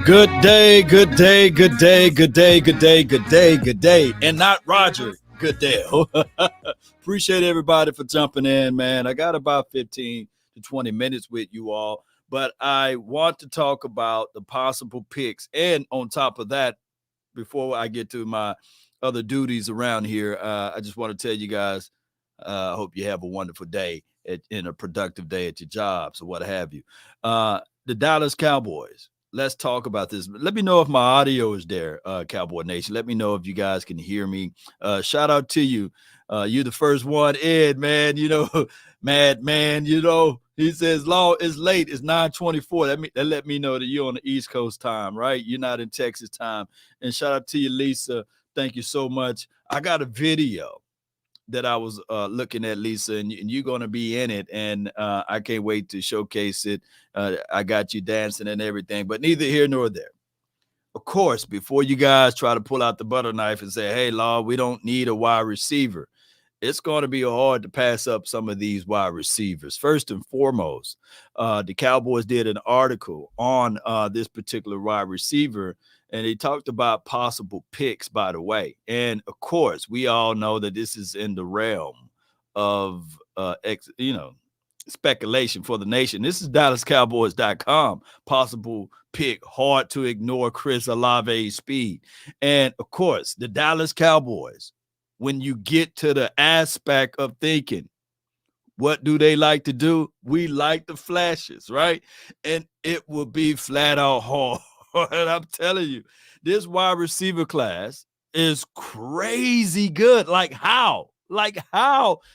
Good day, good day, good day, good day, good day, good day, good day. And not Roger, good day. Appreciate everybody for jumping in, man. I got about 15 to 20 minutes with you all, but I want to talk about the possible picks. And on top of that, before I get to my other duties around here, I just want to tell you guys, I hope you have a wonderful day and a productive day at your jobs or what have you. The Dallas Cowboys. Let's talk about this. Let me know if my audio is there, Cowboy Nation. Let me know if you guys can hear me. Shout out to you. You're the first one, Ed, man. Madman, he says, law is late. It's 9:24. That let me know that you're on the East Coast time, right? You're not in Texas time. And shout out to you, Lisa. Thank you so much. I got a video that I was looking at, Lisa, and you're going to be in it, and I can't wait to showcase it. I got you dancing and everything, but neither here nor there. Of course, before you guys try to pull out the butter knife and say, hey, Law, we don't need a wide receiver, it's going to be hard to pass up some of these wide receivers. First and foremost, the Cowboys did an article on this particular wide receiver, and he talked about possible picks, by the way. And, of course, we all know that this is in the realm of, speculation for the nation. This is DallasCowboys.com. Possible pick, hard to ignore Chris Olave's speed. And, of course, the Dallas Cowboys, when you get to the aspect of thinking, what do they like to do? We like the flashes, right? And it will be flat out hard. And I'm telling you, this wide receiver class is crazy good. Like how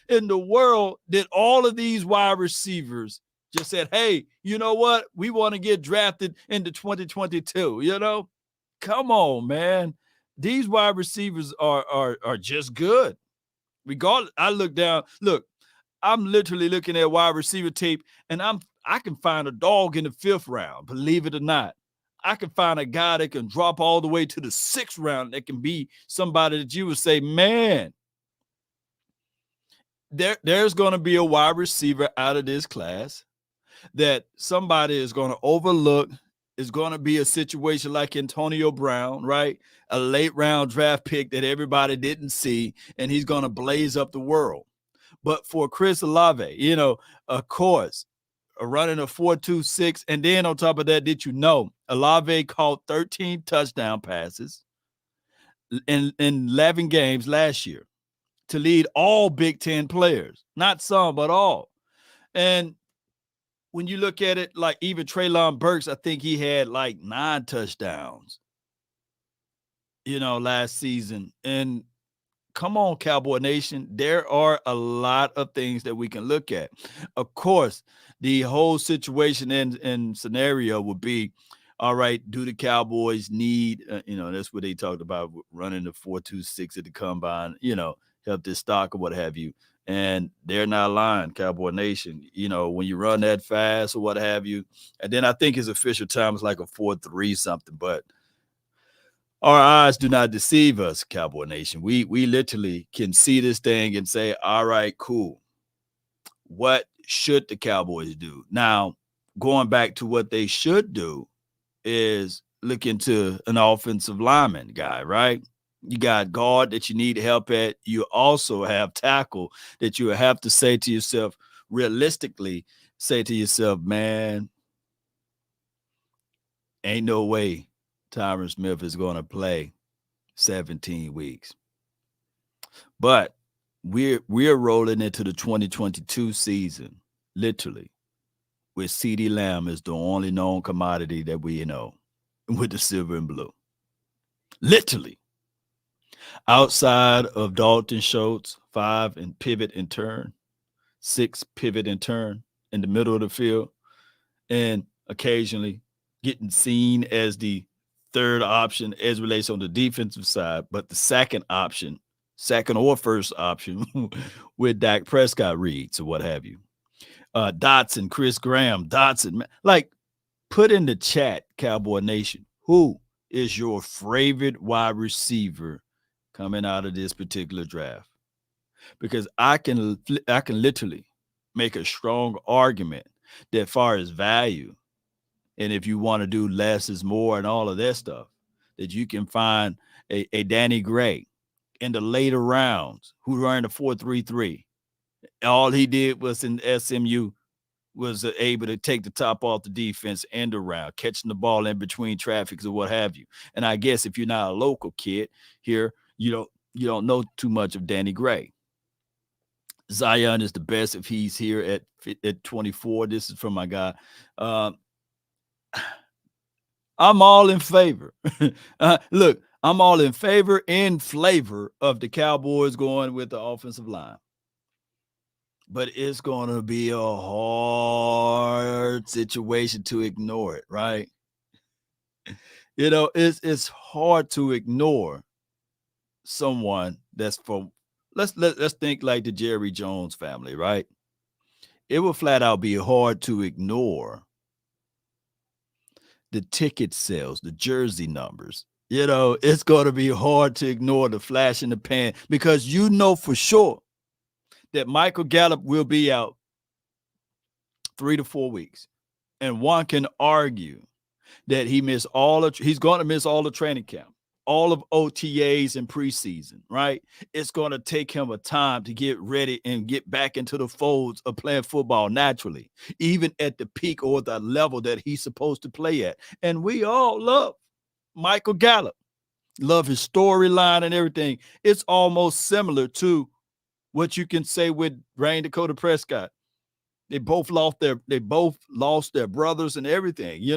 in the world did all of these wide receivers just said, hey, you know what? We want to get drafted into 2022, Come on, man. These wide receivers are just good. Regardless, I look down, I'm literally looking at wide receiver tape, and I can find a dog in the 5th round, believe it or not. I can find a guy that can drop all the way to the 6th round that can be somebody that you would say, man, there's going to be a wide receiver out of this class that somebody is going to overlook. Is going to be a situation like Antonio Brown, right? A late round draft pick that everybody didn't see, and he's going to blaze up the world. But for Chris Olave, of course, running a 4.26, and then on top of that, did you know Olave caught 13 touchdown passes in 11 games last year to lead all Big Ten players, not some, but all. And when you look at it, like even Treylon Burks, I think he had like 9 touchdowns, last season. And come on, Cowboy Nation, there are a lot of things that we can look at. Of course, the whole situation and scenario would be, all right, do the Cowboys need, that's what they talked about, running the 4.26 at the combine, help this stock or what have you. And they're not lying, Cowboy Nation. When you run that fast or what have you, and then I think his official time is like a 4.3 something, but our eyes do not deceive us, Cowboy Nation. We literally can see this thing and say, all right, cool. What should the Cowboys do? Now, going back to what they should do is look into an offensive lineman guy, right? You got guard that you need help at. You also have tackle that you have to say to yourself, realistically, say to yourself, man, ain't no way Tyron Smith is going to play 17 weeks. But we're rolling into the 2022 season, literally, with CeeDee Lamb is the only known commodity that we know with the silver and blue. Literally. Outside of Dalton Schultz, 5 and pivot and turn, 6 pivot and turn in the middle of the field, and occasionally getting seen as the third option as relates on the defensive side, but the second or first option with Dak Prescott reads or what have you. Dotson, Chris Graham, Dotson. Like, put in the chat, Cowboy Nation, who is your favorite wide receiver coming out of this particular draft? Because I can literally make a strong argument that far as value And if you want to do less is more and all of that stuff, that you can find a Danny Gray in the later rounds who ran a 4.33. All he did was in SMU was able to take the top off the defense end around, catching the ball in between traffics or what have you. And I guess if you're not a local kid here, you don't know too much of Danny Gray. Zion is the best if he's here at 24. This is from my guy. I'm all in favor. Look, I'm all in favor and flavor of the Cowboys going with the offensive line. But it's going to be a hard situation to ignore it, right? It's hard to ignore someone that's from, let's think like the Jerry Jones family, right? It will flat out be hard to ignore the ticket sales, the jersey numbers. It's going to be hard to ignore the flash in the pan because for sure that Michael Gallup will be out 3 to 4 weeks. And one can argue that he's going to miss all the training camp, all of OTAs and preseason, right? It's going to take him a time to get ready and get back into the folds of playing football naturally, even at the peak or the level that he's supposed to play at. And we all love Michael Gallup, love his storyline and everything. It's almost similar to what you can say with Rain Dakota Prescott. They both lost their brothers and everything,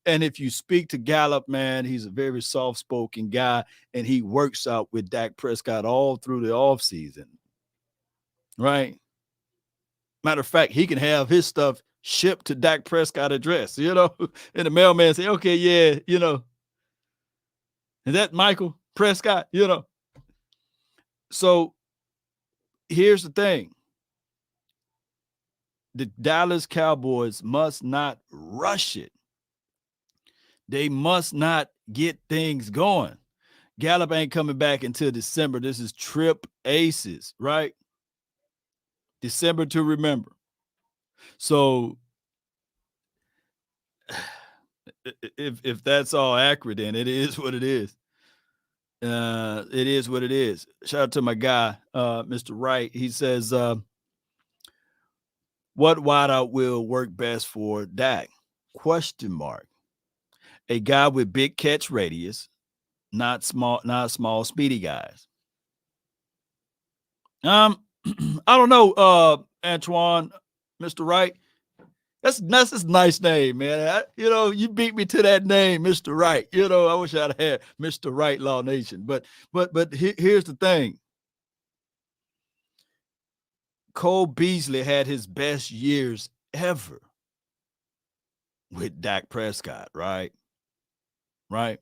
And if you speak to Gallup, man, he's a very soft-spoken guy, and he works out with Dak Prescott all through the offseason, right? Matter of fact, he can have his stuff shipped to Dak Prescott address, and the mailman say, okay, yeah, is that Michael Prescott, So here's the thing. The Dallas Cowboys must not rush it. They must not get things going. Gallup ain't coming back until December. This is trip aces, right? December to remember. So if that's all accurate, then it is what it is. It is what it is. Shout out to my guy, Mr. Wright. He says, what wideout will work best for Dak? ? A guy with big catch radius, not small, speedy guys. I don't know, Antwan, Mr. Wright. That's his nice name, man. You beat me to that name, Mr. Wright. I wish I'd had Mr. Wright Law Nation. But here's the thing. Cole Beasley had his best years ever with Dak Prescott, right? Right.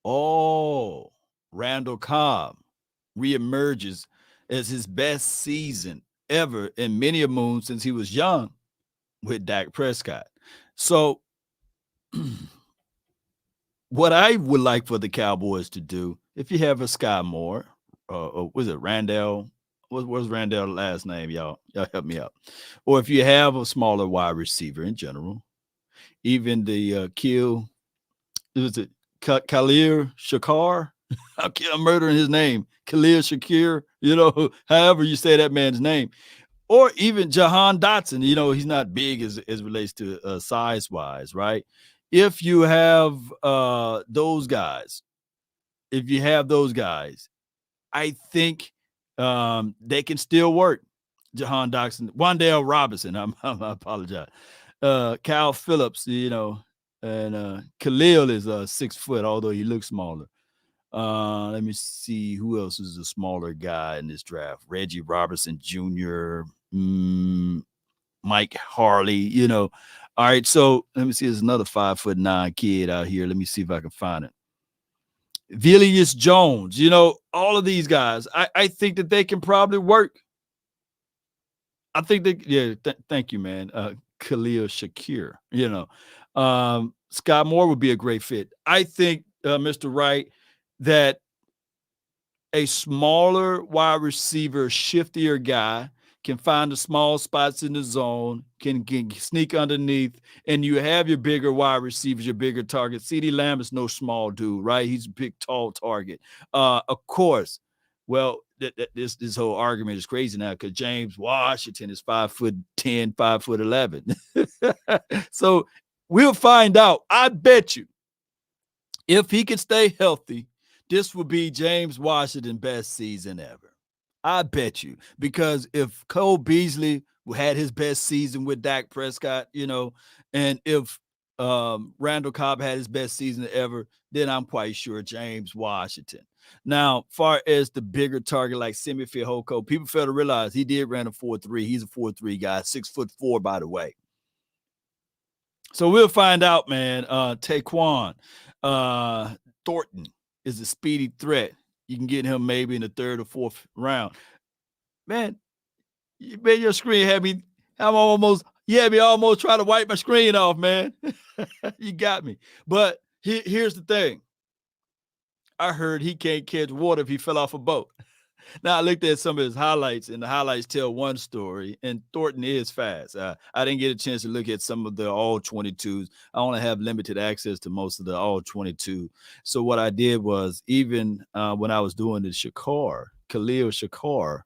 Oh, Randall Cobb reemerges as his best season ever in many a moon since he was young with Dak Prescott. So what I would like for the Cowboys to do, if you have a Sky Moore, was it Randall? What's Randall's last name, y'all? Y'all help me out. Or if you have a smaller wide receiver in general, even the Khalil Shakir? I'm murdering his name. Khalil Shakir, however you say that man's name. Or even Jahan Dotson, he's not big as relates to size-wise, right? If you have those guys, I think they can still work. Jahan Dotson, Wan'Dale Robinson, I apologize. Kyle Phillips, and Khalil is 6 foot, although he looks smaller. Let me see who else is a smaller guy in this draft. Reggie Robertson Jr., Mike Harley, All right, so let me see. There's another 5'9" kid out here. Let me see if I can find it. Vilius Jones, all of these guys. I think that they can probably work. I think thank you, man. Khalil Shakir, Scott Moore would be a great fit. I think, Mr. Wright, that a smaller wide receiver, shiftier guy can find the small spots in the zone, can sneak underneath, and you have your bigger wide receivers, your bigger targets. CeeDee Lamb is no small dude, right? He's a big, tall target. Of course, well, this whole argument is crazy now because James Washington is 5'10", 5'11". So we'll find out. I bet you if he can stay healthy, this will be James Washington's best season ever. I bet you, because if Cole Beasley had his best season with Dak Prescott, and if Randall Cobb had his best season ever, then I'm quite sure James Washington. Now, far as the bigger target like Simi Fehoko, people fail to realize he did run a 4.3. He's a 4.3 guy, 6'4", by the way. So we'll find out, man. Tyquan, Thornton is a speedy threat. You can get him maybe in the 3rd or 4th round. Man, your screen had me. You had me almost trying to wipe my screen off, man. You got me. But here's the thing. I heard he can't catch water if he fell off a boat. Now, I looked at some of his highlights, and the highlights tell one story, and Thornton is fast. I didn't get a chance to look at some of the all-22s. I only have limited access to most of the all-22. So what I did was, even when I was doing the Khalil Shakar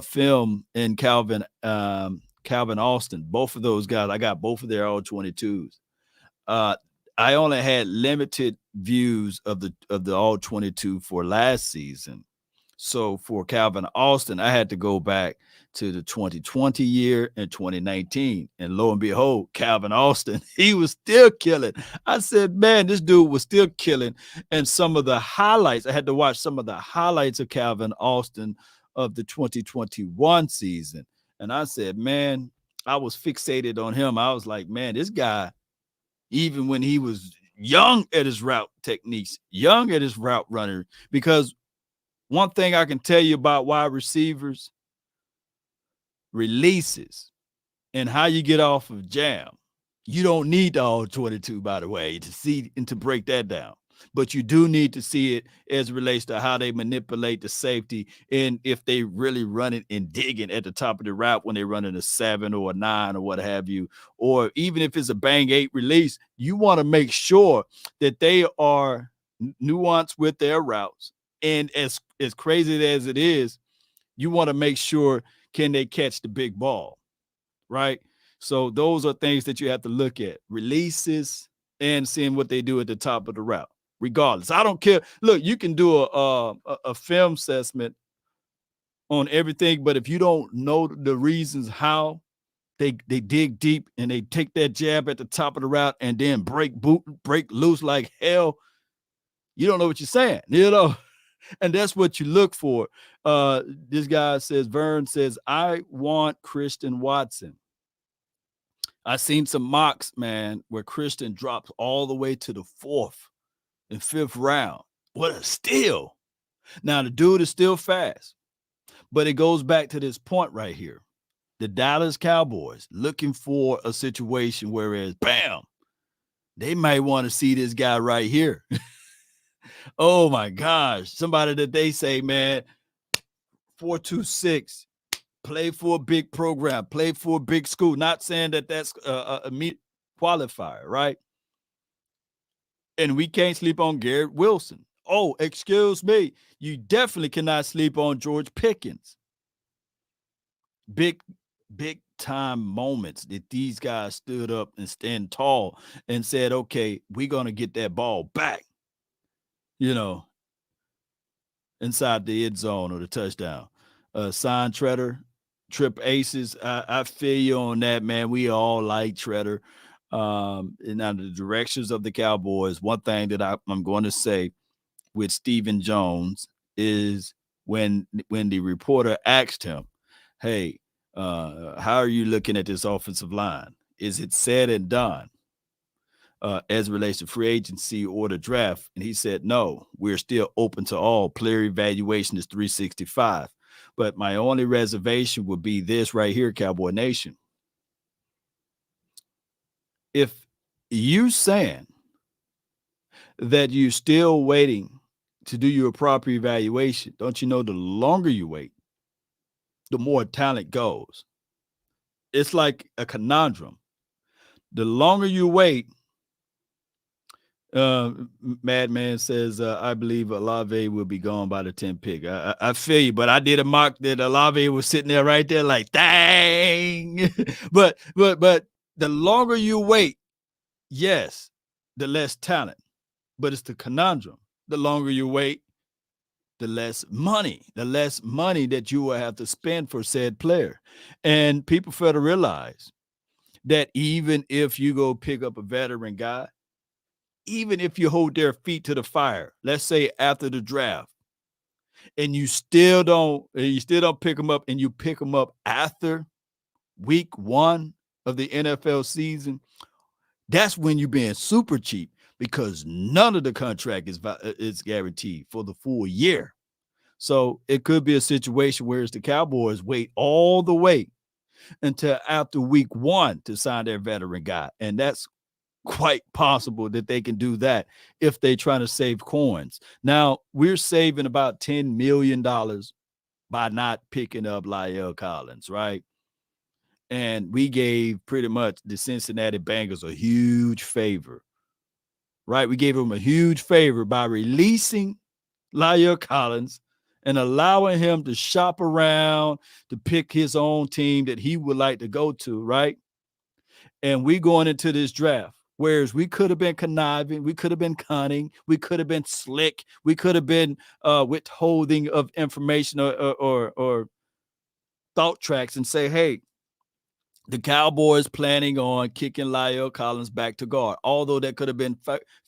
film in Calvin Austin, both of those guys, I got both of their all-22s. I only had limited views of the all-22 for last season. So for Calvin Austin, I had to go back to the 2020 year and 2019. And lo and behold, Calvin Austin, he was still killing. I said, man, this dude was still killing. And some of the highlights, I had to watch some of the highlights of Calvin Austin of the 2021 season. And I said, man, I was fixated on him. I was like, man, this guy, even when he was young at his route techniques, young at his route runner, because one thing I can tell you about wide receivers, releases, and how you get off of jam. You don't need the all 22, by the way, to see and to break that down. But you do need to see it as it relates to how they manipulate the safety, and if they really run it and digging at the top of the route when they run in a 7 or a 9 or what have you, or even if it's a bang 8 release, you want to make sure that they are nuanced with their routes. And as crazy as it is, you want to make sure, can they catch the big ball, right? So those are things that you have to look at, releases and seeing what they do at the top of the route. Regardless, I don't care. Look, you can do a film assessment on everything, but if you don't know the reasons how they dig deep and they take that jab at the top of the route and then break loose like hell, you don't know what you're saying, And that's what you look for. This guy says, Vern says, I want Christian Watson. I seen some mocks, man, where Christian drops all the way to the 4th and 5th round. What a steal. Now, the dude is still fast, but it goes back to this point right here. The Dallas Cowboys looking for a situation, whereas, bam, they might want to see this guy right here. Oh my gosh. Somebody that they say, man, 4.26, play for a big program, play for a big school. Not saying that that's a meet qualifier, right? And we can't sleep on Garrett Wilson. Oh, excuse me. You definitely cannot sleep on George Pickens. Big time moments that these guys stood up and stand tall and said, okay, we're going to get that ball back, inside the end zone or the touchdown. Sign Treader, trip aces. I feel you on that, man. We all like Treader. And now the directions of the Cowboys, one thing that I'm going to say with Stephen Jones is when the reporter asked him, hey, how are you looking at this offensive line? Is it said and done? As it relates to free agency or the draft. And he said, no, we're still open to all. Player evaluation is 365. But my only reservation would be this right here, Cowboy Nation. If you saying that you're still waiting to do your proper evaluation, don't you know the longer you wait, the more talent goes. It's like a conundrum. The longer you wait, Madman says, I believe Olave will be gone by the 10th pick. I feel you, but I did a mock that Olave was sitting there right there like, dang. but the longer you wait, yes, the less talent. But it's the conundrum. The longer you wait, the less money that you will have to spend for said player. And people fail to realize that even if you go pick up a veteran guy, even if you hold their feet to the fire, let's say after the draft, and you still don't pick them up, and you pick them up after week 1 of the NFL season, that's when you're being super cheap, because none of the contract is guaranteed for the full year. So it could be a situation where the Cowboys wait all the way until after week 1 to sign their veteran guy. And that's quite possible that they can do that if they're trying to save coins. Now, we're saving about $10 million by not picking up La'el Collins, right? And we gave pretty much the Cincinnati Bengals a huge favor, right? We gave them a huge favor by releasing La'el Collins and allowing him to shop around to pick his own team that he would like to go to, right? And we going into this draft, whereas we could have been conniving, we could have been cunning, we could have been slick, we could have been withholding of information or thought tracks and say, hey, the Cowboys planning on kicking La'el Collins back to guard, although that could have been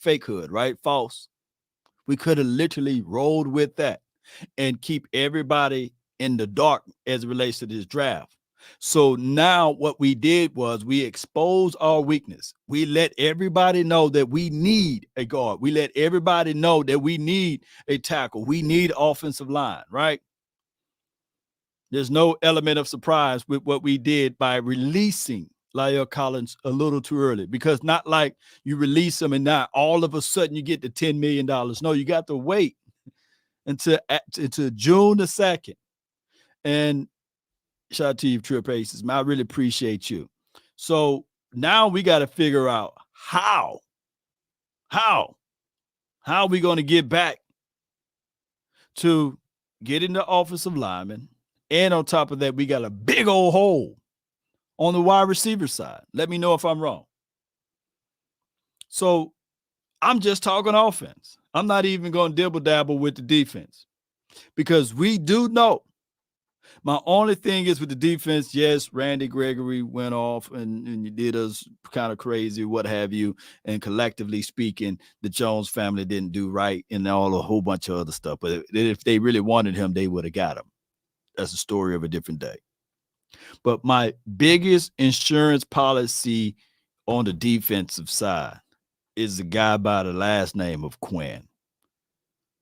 fake hood, right? False. We could have literally rolled with that and keep everybody in the dark as it relates to this draft. So now what we did was we exposed our weakness. We let everybody know that we need a guard. We let everybody know that we need a tackle. We need offensive line, right? There's no element of surprise with what we did by releasing La'el Collins a little too early, because not like you release him and now all of a sudden you get the $10 million. No, you got to wait until June the 2nd. And shout out to you, Trip Aces, man. I really appreciate you. So now we got to figure out how are we going to get back to getting the offensive lineman. And on top of that, we got a big old hole on the wide receiver side. Let me know if I'm wrong. So I'm just talking offense. I'm not even going to dibble dabble with the defense, because we do know. My only thing is with the defense, yes, Randy Gregory went off and you did us kind of crazy, what have you. And collectively speaking, the Jones family didn't do right and a whole bunch of other stuff. But if they really wanted him, they would have got him. That's a story of a different day. But my biggest insurance policy on the defensive side is the guy by the last name of Quinn,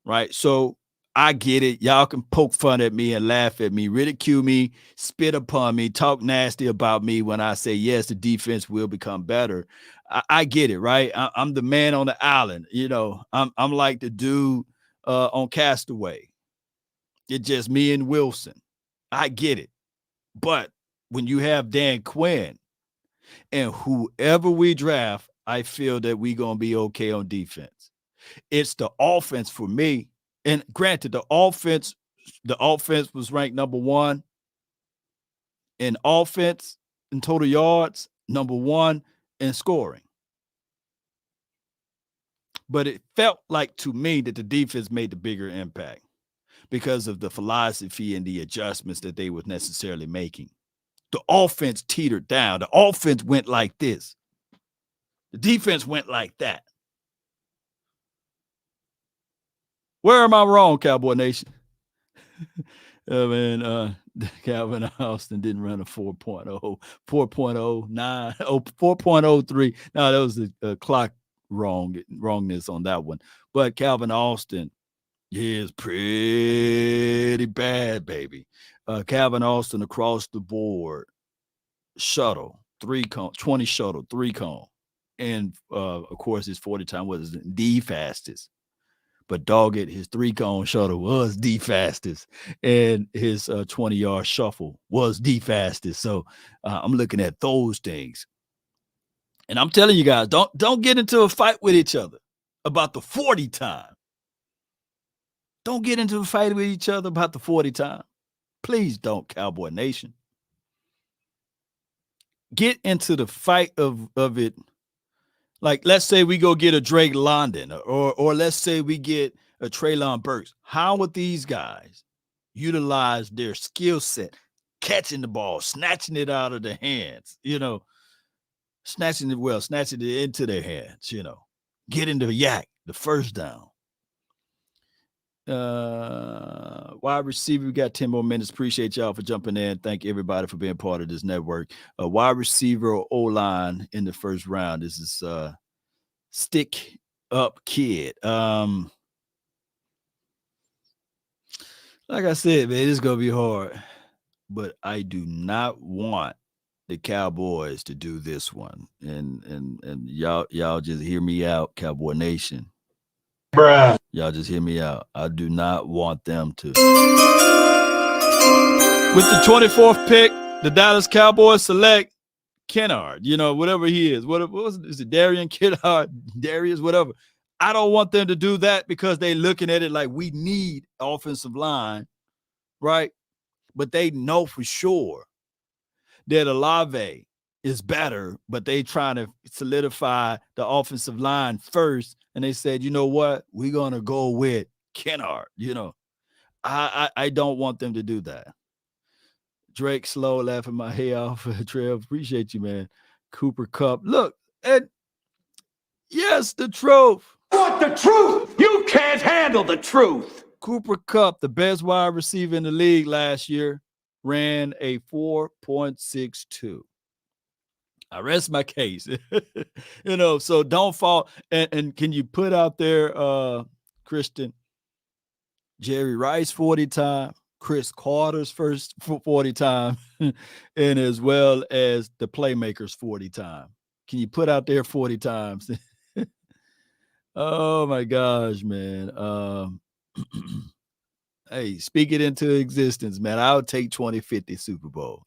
right? So I get it. Y'all can poke fun at me and laugh at me, ridicule me, spit upon me, talk nasty about me when I say, yes, the defense will become better. I get it, right? I'm the man on the island. You know, I'm like the dude on Castaway. It's just me and Wilson. I get it. But when you have Dan Quinn and whoever we draft, I feel that we're going to be okay on defense. It's the offense for me. And granted, the offense was ranked number 1 in offense in total yards, number 1 in scoring. But it felt like to me that the defense made the bigger impact because of the philosophy and the adjustments that they were necessarily making. The offense teetered down. The offense went like this. The defense went like that. Where am I wrong, Cowboy Nation? Calvin Austin didn't run a 4.0, 4.09, 4.03. No, that was a clock wrongness on that one. But Calvin Austin is pretty bad, baby. Calvin Austin across the board, shuttle, 3 cone, 20 shuttle, 3 cone. And of course, his 40 time was the fastest. but dog it, his 3-cone shuttle was the fastest, and his 20-yard shuffle was the fastest. So I'm looking at those things. And I'm telling you guys, don't get into a fight with each other about the 40 time. Don't get into a fight with each other about the 40 time. Please don't, Cowboy Nation. Get into the fight of it. Like, let's say we go get a Drake London, or let's say we get a Treylon Burks. How would these guys utilize their skill set, catching the ball, snatching it out of their hands, snatching it into their hands, getting the yak, the first down. Wide receiver, we got 10 more minutes. Appreciate y'all for jumping in. Thank everybody for being part of this network. Wide receiver or O-line in the first round. This is stick up kid. Like I said, man, it's gonna be hard, but I do not want the Cowboys to do this one. And y'all just hear me out, Cowboy Nation. Bruh. Y'all just hear me out. I do not want them to. With the 24th pick, the Dallas Cowboys select Kennard, whatever he is. What was it? Is it Darian Kennard, Darius, whatever? I don't want them to do that because they're looking at it like we need offensive line, right? But they know for sure that Olave is better, but they trying to solidify the offensive line first. And they said, you know what? We're going to go with Kennard. I don't want them to do that. Drake Slow laughing my head off. Trail, appreciate you, man. Cooper Kupp. Look, and yes, the truth. What the truth? You can't handle the truth. Cooper Kupp, the best wide receiver in the league last year, ran a 4.62. I rest my case. So don't fall. And can you put out there, Christian, Jerry Rice 40 time, Chris Carter's first 40 time, and as well as the playmakers 40 time. Can you put out there 40 times? Oh my gosh, man. Hey, speak it into existence, man. I'll take 2050 Super Bowl.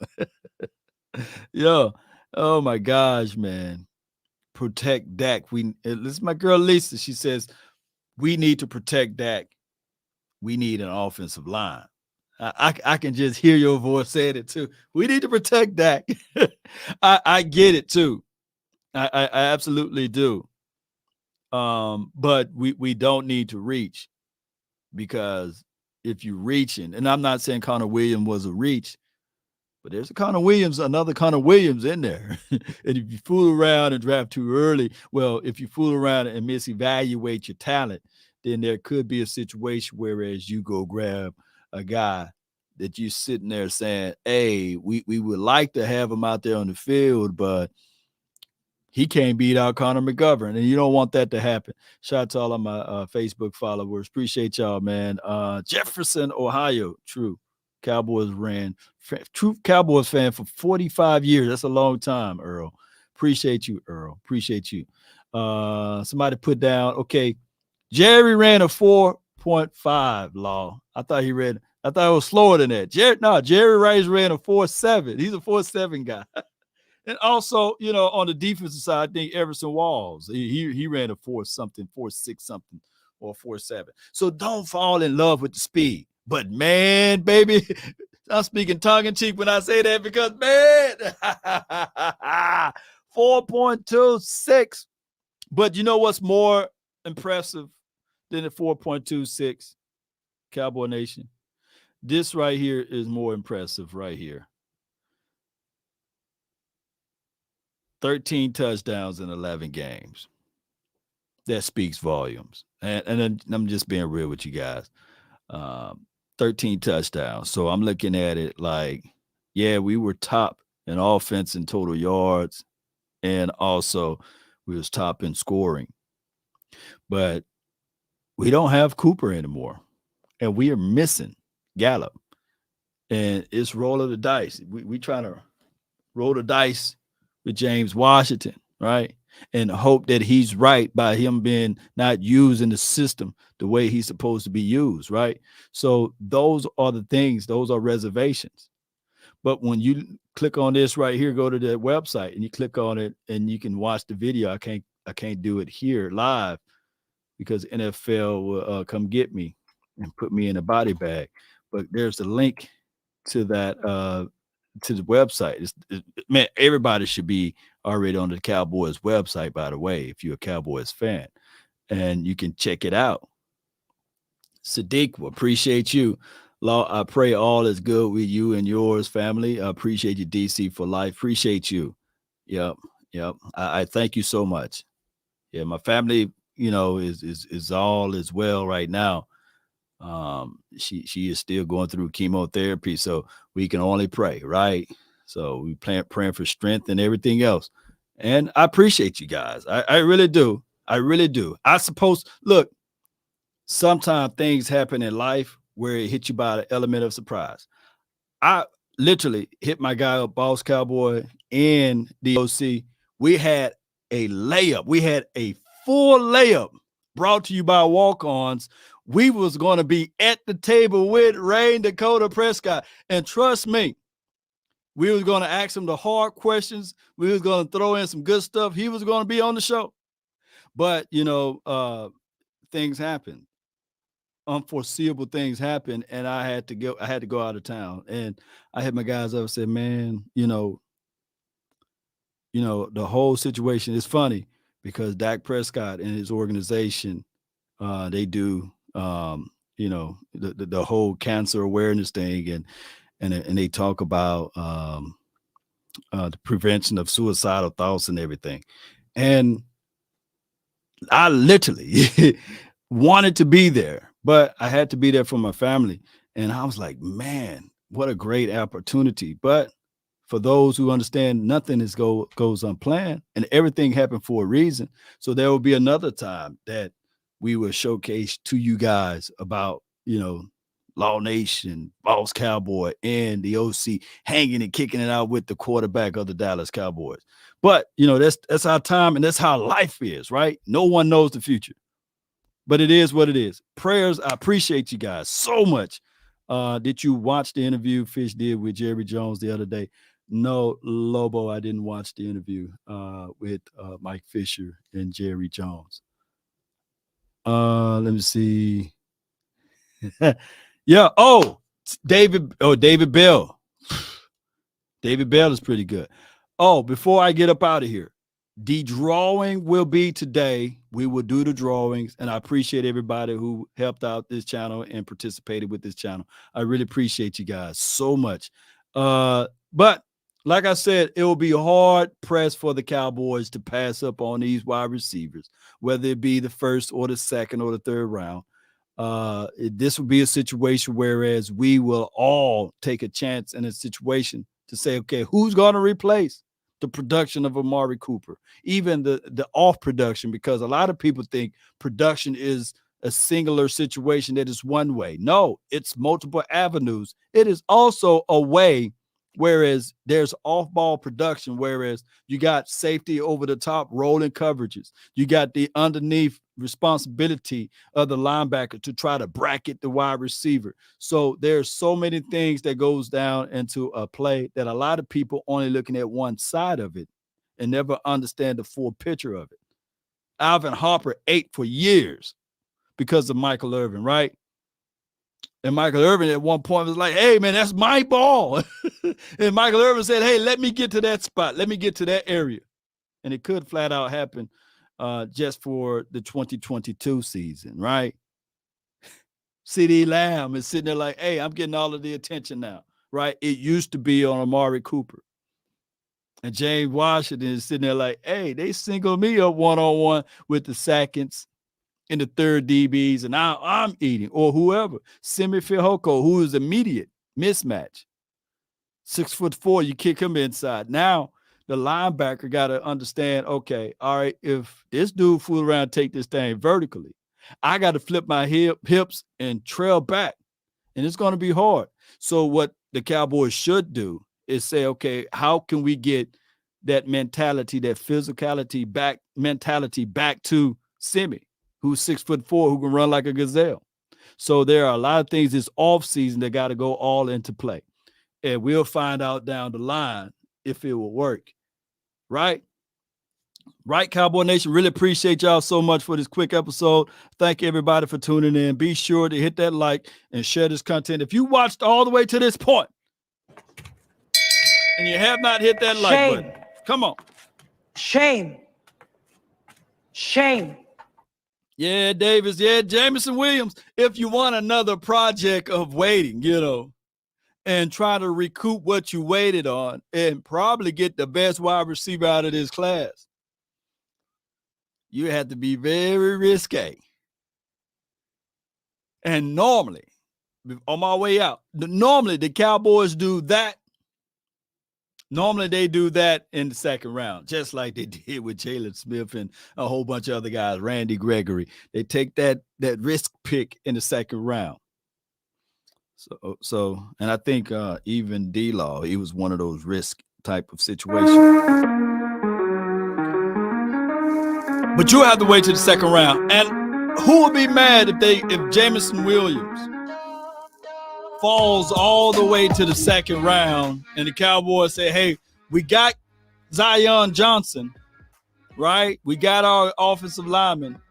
Yo. Oh my gosh, man. Protect Dak. This is my girl Lisa. She says, we need to protect Dak. We need an offensive line. I can just hear your voice saying it too. We need to protect Dak. I get it too. I absolutely do. But we don't need to reach, because if you're reaching, and I'm not saying Connor Williams was a reach, but there's another Connor Williams in there. And if you fool around and draft too early, if you fool around and misevaluate your talent, then there could be a situation whereas you go grab a guy that you're sitting there saying, hey, we would like to have him out there on the field, but he can't beat out Connor McGovern, and you don't want that to happen. Shout out to all of my Facebook followers. Appreciate y'all, man. Jefferson, Ohio. True Cowboys fan for 45 years. That's a long time, Earl. Appreciate you, Earl. Appreciate you. Somebody put down, okay, Jerry ran a 4.5 law. I thought it was slower than that. Jerry Rice ran a 4.7. He's a 4.7 guy. And also, on the defensive side, I think Everson Walls, he ran a 4-something, 4.6 something, or 4.7. So don't fall in love with the speed. But man, baby, I'm speaking tongue in cheek when I say that, because man, 4.26. But you know what's more impressive than the 4.26, Cowboy Nation? This right here is more impressive right here. 13 touchdowns in 11 games. That speaks volumes. And I'm just being real with you guys. 13 touchdowns. So I'm looking at it like, yeah, we were top in offense and total yards, and also we was top in scoring. But we don't have Cooper anymore, and we are missing Gallup. And it's roll of the dice. We trying to roll the dice with James Washington, right? and hope that he's right by him being not using the system the way he's supposed to be used, right? So those are the things, those are reservations. But when you click on this right here, go to the website and you click on it and you can watch the video. I can't do it here live because NFL will come get me and put me in a body bag. But there's a link to that to the website. Man, everybody should be already on the Cowboys website, by the way, if you're a Cowboys fan, and you can check it out. Siddeeqa, appreciate you. Law, I pray all is good with you and yours, family. I appreciate you, DC for life. Appreciate you. Yep, yep. I thank you so much. Yeah, my family, is all is well right now. She is still going through chemotherapy, so we can only pray, right? So we praying for strength and everything else. And I appreciate you guys. I really do. I really do. I suppose, look, sometimes things happen in life where it hits you by the element of surprise. I literally hit my guy up, Boss Cowboy, in the OC. We had a layup. We had a full layup brought to you by walk-ons. We was going to be at the table with Rain Dakota Prescott. And trust me, we was going to ask him the hard questions. We was going to throw in some good stuff. He was going to be on the show. But, things happen. Unforeseeable things happen, and I had to go out of town. And I had my guys up and said, man, the whole situation is funny because Dak Prescott and his organization, they do the whole cancer awareness thing, and they talk about the prevention of suicidal thoughts and everything. And I literally wanted to be there, but I had to be there for my family. And I was like, man, what a great opportunity. But for those who understand, nothing goes unplanned, and everything happened for a reason. So there will be another time that we will showcase to you guys about, Law Nation, Boss Cowboy, and the OC hanging and kicking it out with the quarterback of the Dallas Cowboys. But, that's our time, and that's how life is, right? No one knows the future. But it is what it is. Prayers, I appreciate you guys so much. Did you watch the interview Fish did with Jerry Jones the other day? No, Lobo, I didn't watch the interview with Mike Fisher and Jerry Jones. Let me see. Yeah. David Bell. David Bell is pretty good. Oh, before I get up out of here, the drawing will be today. We will do the drawings, and I appreciate everybody who helped out this channel and participated with this channel. I really appreciate you guys so much. But like I said, it will be hard pressed for the Cowboys to pass up on these wide receivers, whether it be the first or the second or the third round. This will be a situation whereas we will all take a chance in a situation to say, okay, who's going to replace the production of Amari Cooper, even the off production, because a lot of people think production is a singular situation that is one way. No, it's multiple avenues. It is also a way, whereas there's off-ball production, whereas you got safety over the top rolling coverages. You got the underneath responsibility of the linebacker to try to bracket the wide receiver. So there's so many things that goes down into a play that a lot of people only looking at one side of it and never understand the full picture of it. Alvin Harper ate for years because of Michael Irvin, right? And Michael Irvin at one point was like, hey, man, that's my ball. And Michael Irvin said, hey, let me get to that spot. Let me get to that area. And it could flat out happen just for the 2022 season, right? CeeDee Lamb is sitting there like, hey, I'm getting all of the attention now, right? It used to be on Amari Cooper. And James Washington is sitting there like, hey, they singled me up one-on-one with the seconds in the third DBs, and now I'm eating, or whoever. Simi Fehoko, who is immediate mismatch. 6'4", you kick him inside. Now the linebacker got to understand, okay, all right, if this dude fool around and take this thing vertically, I got to flip my hips and trail back, and it's going to be hard. So what the Cowboys should do is say, okay, how can we get that mentality, that physicality mentality back to Simi, who's 6'4", who can run like a gazelle. So there are a lot of things this offseason that got to go all into play. And we'll find out down the line if it will work. Right? Right, Cowboy Nation. Really appreciate y'all so much for this quick episode. Thank everybody for tuning in. Be sure to hit that like and share this content. If you watched all the way to this point and you have not hit that like button, come on. Shame. Yeah, Davis. Yeah, Jameson Williams. If you want another project of waiting, and try to recoup what you waited on and probably get the best wide receiver out of this class, you have to be very risque. And normally, on my way out, normally the Cowboys do that. Normally they do that in the second round, just like they did with Jalen Smith and a whole bunch of other guys, Randy Gregory. They take that risk pick in the second round. So, and I think even D-Law, he was one of those risk type of situations. But you have to wait to the second round. And who would be mad if Jameson Williams falls all the way to the second round and the Cowboys say, hey, we got Zion Johnson, right? We got our offensive lineman.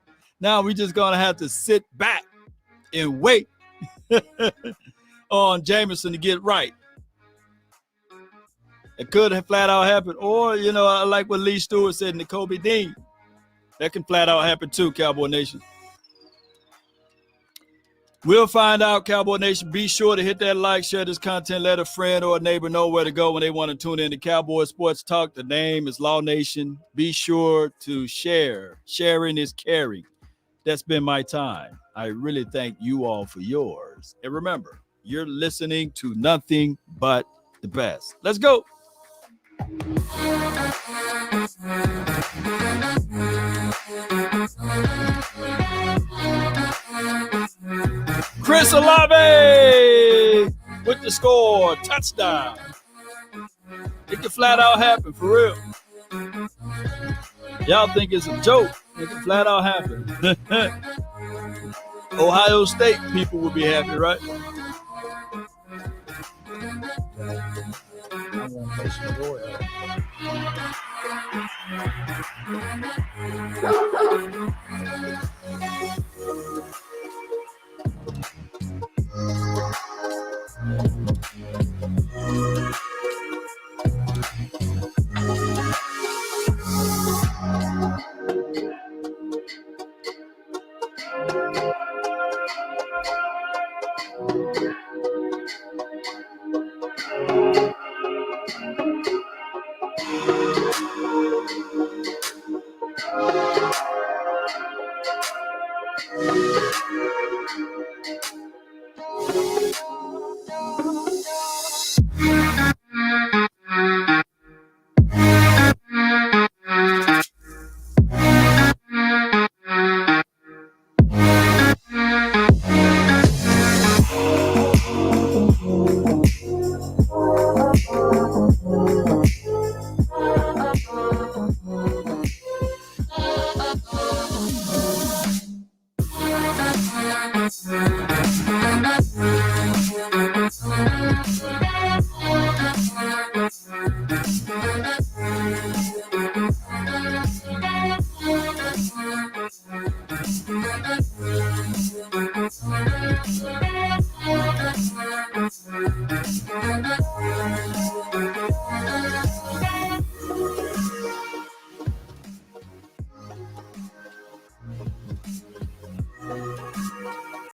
Now we're just going to have to sit back and wait on Jameson to get right. It could have flat out happened. Or, I like what Lee Stewart said in the Kobe Dean. That can flat out happen too, Cowboy Nation. We'll find out, Cowboy Nation. Be sure to hit that like, share this content, let a friend or a neighbor know where to go when they want to tune in to Cowboy Sports Talk. The name is Law Nation. Be sure to share. Sharing is caring. That's been my time. I really thank you all for yours. And remember, you're listening to nothing but the best. Let's go. Chris Olave with the score, touchdown. It can flat out happen, for real. Y'all think it's a joke. It can flat out happen. Ohio State people will be happy, right? I want to place the door out.